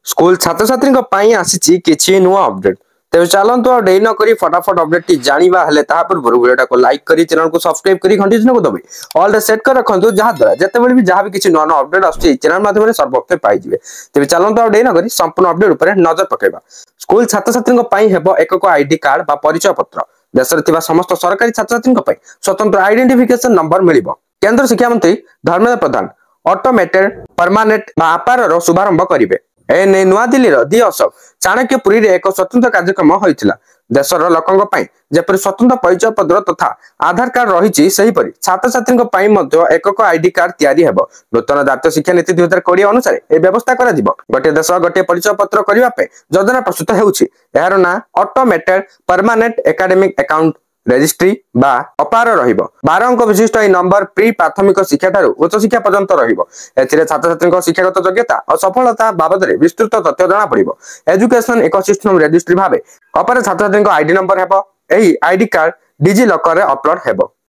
School छात्र छात्री आसी किसी नुआ अपडेट तेज चलतु आ डे नक फटाफट अपडेट टी जाना हेले पूर्व वीडियो को लाइक करी चैनल को सब्सक्राइब करी घंटी चिन्ह को दबे ऑल सेट कर रखु जहाद्वारा जितेबाला भी जहाँ भी किसी नुआ अपडेट आसुच्छी चैनल माध्यम सर्वप्रथम पाइबे। तेज चलतु आ डे नक संपूर्ण अपडेट उपर नजर पकेबा। स्कूल छात्र छात्री एक आईडी कार्ड बा परिचय पत्र देश में समस्त सरकारी छात्र छात्री स्वतंत्र आइडेंटिफिकेशन नंबर मिल। केंद्र शिक्षा मंत्री धर्मेंद्र प्रधान ऑटोमेटेड परमानेंट आपार शुभारंभ करेंगे। एने नुआ दिल्ली दि अशोक चाणक्यपुरी रे एक स्वतंत्र कार्यक्रम होइतिला। देशर लोकंक पई जेपरि स्वतंत्र परिचय पत्र तथा आधार कार्ड रही छात्र छात्री एकक आईडी कार्ड तैयारी हेबो। नूतन जातीय शिक्षा नीति 2020 अनुसार ए व्यवस्था करा दिबो। गोटे देश गोटे परिचय पत्र करिवा पे योजना प्रस्तुत हेउछि। एहार ना automated permanent academic account registry बा अपार रहिबो। 12 अंक विशिष्ट ए नंबर प्री प्राथमिक शिक्षा ठारू उच्च शिक्षा पर्यंत रहिबो। एथिरे छात्र छात्री शिक्षागत योग्यता और सफलता बाबद विस्तृत तथ्य जाना पड़िबो। एजुकेशन इकोसिस्टम रेजिस्ट्री भाबे अपार छात्र छात्री आईडी नंबर हेबो। एही आईडी कार्ड डिजी लॉकर रे अपलोड हेबो।